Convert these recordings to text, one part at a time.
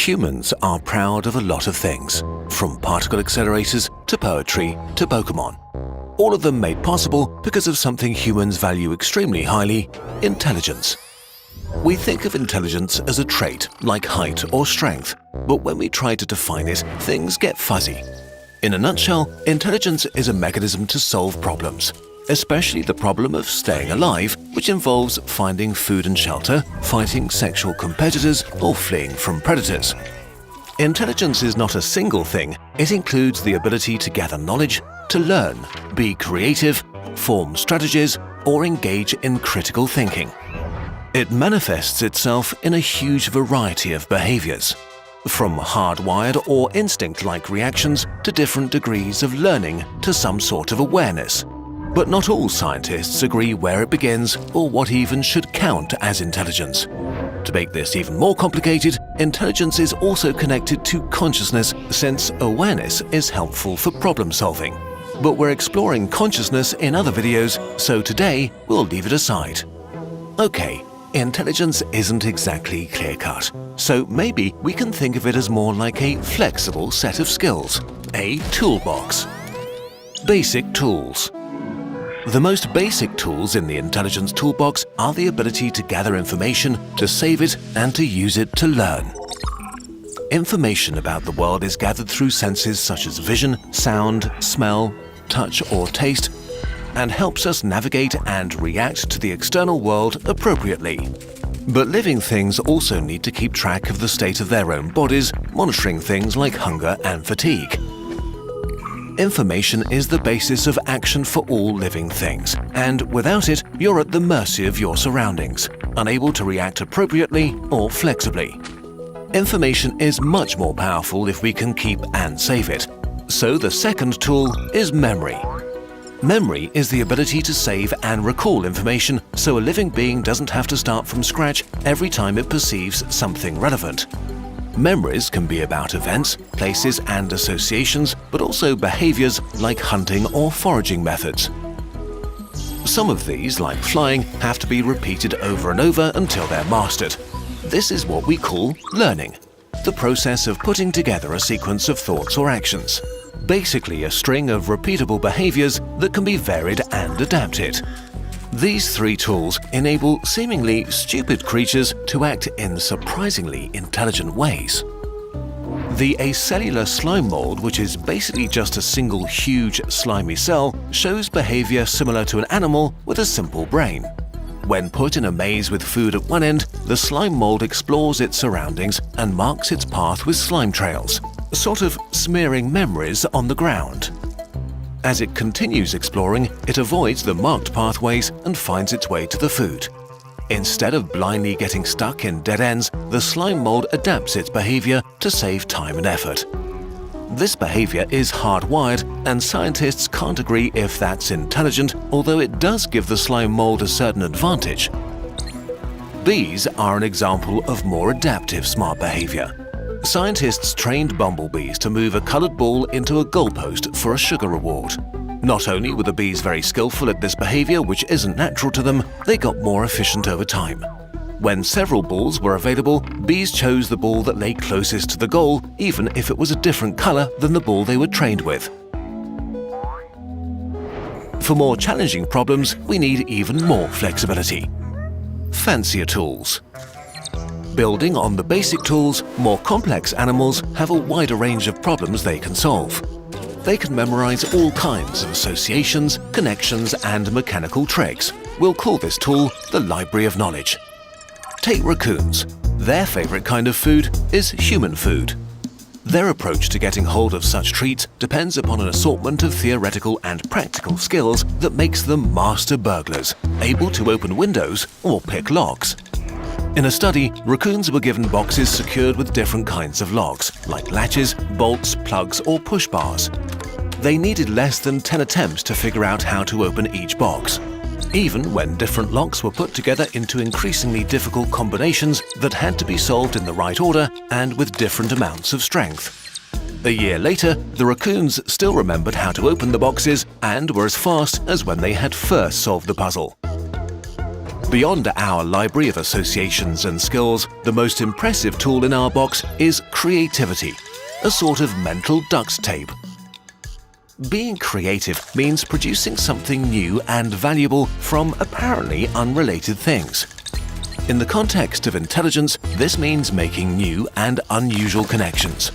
Humans are proud of a lot of things, from particle accelerators to poetry to Pokemon. All of them made possible because of something humans value extremely highly: intelligence. We think of intelligence as a trait like height or strength, but when we try to define it, things get fuzzy. In a nutshell, intelligence is a mechanism to solve problems, especially the problem of staying alive, which involves finding food and shelter, fighting sexual competitors, or fleeing from predators. Intelligence is not a single thing. It includes the ability to gather knowledge, to learn, be creative, form strategies, or engage in critical thinking. It manifests itself in a huge variety of behaviors, from hardwired or instinct-like reactions to different degrees of learning to some sort of awareness. But not all scientists agree where it begins or what even should count as intelligence. To make this even more complicated, intelligence is also connected to consciousness, since awareness is helpful for problem solving. But we're exploring consciousness in other videos, so today we'll leave it aside. Okay, intelligence isn't exactly clear-cut, so maybe we can think of it as more like a flexible set of skills, a toolbox. Basic tools. The most basic tools in the intelligence toolbox are the ability to gather information, to save it, and to use it to learn. Information about the world is gathered through senses such as vision, sound, smell, touch, or taste, and helps us navigate and react to the external world appropriately. But living things also need to keep track of the state of their own bodies, monitoring things like hunger and fatigue. Information is the basis of action for all living things, and without it, you're at the mercy of your surroundings, unable to react appropriately or flexibly. Information is much more powerful if we can keep and save it. So the second tool is memory. Memory is the ability to save and recall information so a living being doesn't have to start from scratch every time it perceives something relevant. Memories can be about events, places, and associations, but also behaviors like hunting or foraging methods. Some of these, like flying, have to be repeated over and over until they're mastered. This is what we call learning, the process of putting together a sequence of thoughts or actions. Basically a string of repeatable behaviors that can be varied and adapted. These three tools enable seemingly stupid creatures to act in surprisingly intelligent ways. The acellular slime mold, which is basically just a single huge slimy cell, shows behavior similar to an animal with a simple brain. When put in a maze with food at one end, the slime mold explores its surroundings and marks its path with slime trails, sort of smearing memories on the ground. As it continues exploring, it avoids the marked pathways and finds its way to the food. Instead of blindly getting stuck in dead ends, the slime mold adapts its behavior to save time and effort. This behavior is hardwired, and scientists can't agree if that's intelligent, although it does give the slime mold a certain advantage. Bees are an example of more adaptive smart behavior. Scientists trained bumblebees to move a colored ball into a goalpost for a sugar reward. Not only were the bees very skillful at this behavior, which isn't natural to them, they got more efficient over time. When several balls were available, bees chose the ball that lay closest to the goal, even if it was a different color than the ball they were trained with. For more challenging problems, we need even more flexibility. Fancier tools. Building on the basic tools, more complex animals have a wider range of problems they can solve. They can memorize all kinds of associations, connections, and mechanical tricks. We'll call this tool the Library of Knowledge. Take raccoons. Their favorite kind of food is human food. Their approach to getting hold of such treats depends upon an assortment of theoretical and practical skills that makes them master burglars, able to open windows or pick locks. In a study, raccoons were given boxes secured with different kinds of locks, like latches, bolts, plugs, or push bars. They needed less than 10 attempts to figure out how to open each box, even when different locks were put together into increasingly difficult combinations that had to be solved in the right order and with different amounts of strength. A year later, the raccoons still remembered how to open the boxes and were as fast as when they had first solved the puzzle. Beyond our library of associations and skills, the most impressive tool in our box is creativity, a sort of mental duct tape. Being creative means producing something new and valuable from apparently unrelated things. In the context of intelligence, this means making new and unusual connections,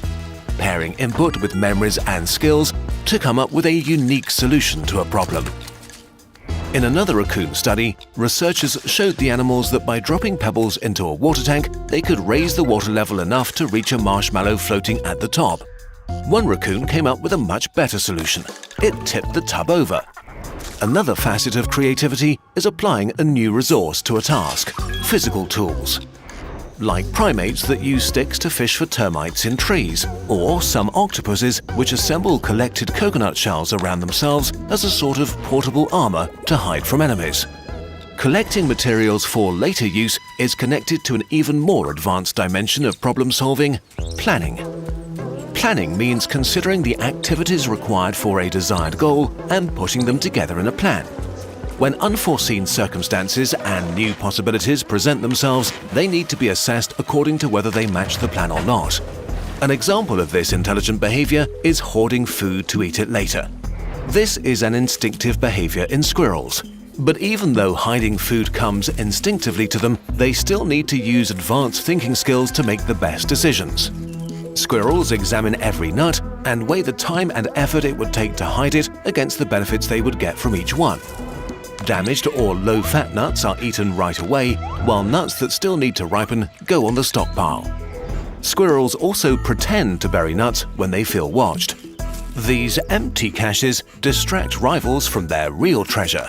pairing input with memories and skills to come up with a unique solution to a problem. In another raccoon study, researchers showed the animals that by dropping pebbles into a water tank, they could raise the water level enough to reach a marshmallow floating at the top. One raccoon came up with a much better solution. It tipped the tub over. Another facet of creativity is applying a new resource to a task: physical tools. Like primates that use sticks to fish for termites in trees, or some octopuses which assemble collected coconut shells around themselves as a sort of portable armor to hide from enemies. Collecting materials for later use is connected to an even more advanced dimension of problem solving: planning. Planning means considering the activities required for a desired goal and putting them together in a plan. When unforeseen circumstances and new possibilities present themselves, they need to be assessed according to whether they match the plan or not. An example of this intelligent behavior is hoarding food to eat it later. This is an instinctive behavior in squirrels. But even though hiding food comes instinctively to them, they still need to use advanced thinking skills to make the best decisions. Squirrels examine every nut and weigh the time and effort it would take to hide it against the benefits they would get from each one. Damaged or low-fat nuts are eaten right away, while nuts that still need to ripen go on the stockpile. Squirrels also pretend to bury nuts when they feel watched. These empty caches distract rivals from their real treasure.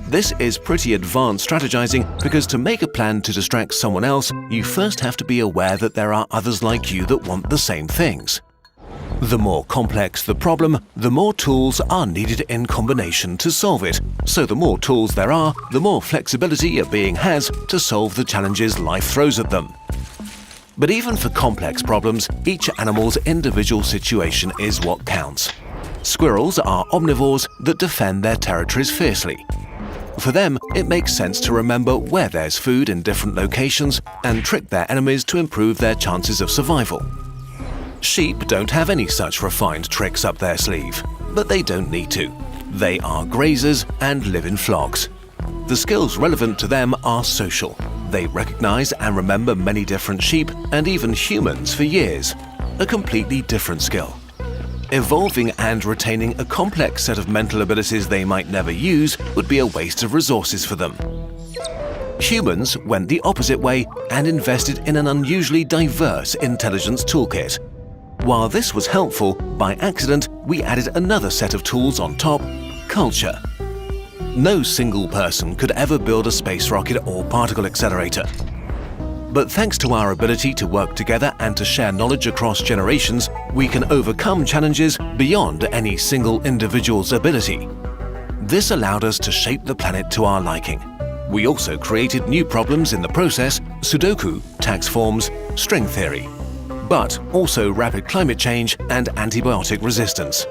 This is pretty advanced strategizing because to make a plan to distract someone else, you first have to be aware that there are others like you that want the same things. The more complex the problem, the more tools are needed in combination to solve it. So the more tools there are, the more flexibility a being has to solve the challenges life throws at them. But even for complex problems, each animal's individual situation is what counts. Squirrels are omnivores that defend their territories fiercely. For them, it makes sense to remember where there's food in different locations and trick their enemies to improve their chances of survival. Sheep don't have any such refined tricks up their sleeve, but they don't need to. They are grazers and live in flocks. The skills relevant to them are social. They recognize and remember many different sheep and even humans for years. A completely different skill. Evolving and retaining a complex set of mental abilities they might never use would be a waste of resources for them. Humans went the opposite way and invested in an unusually diverse intelligence toolkit. While this was helpful, by accident we added another set of tools on top: culture. No single person could ever build a space rocket or particle accelerator. But thanks to our ability to work together and to share knowledge across generations, we can overcome challenges beyond any single individual's ability. This allowed us to shape the planet to our liking. We also created new problems in the process: Sudoku, tax forms, string theory, but also rapid climate change and antibiotic resistance.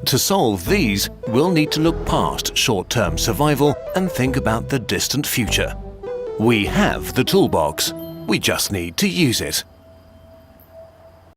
To solve these, we'll need to look past short-term survival and think about the distant future. We have the toolbox. We just need to use it.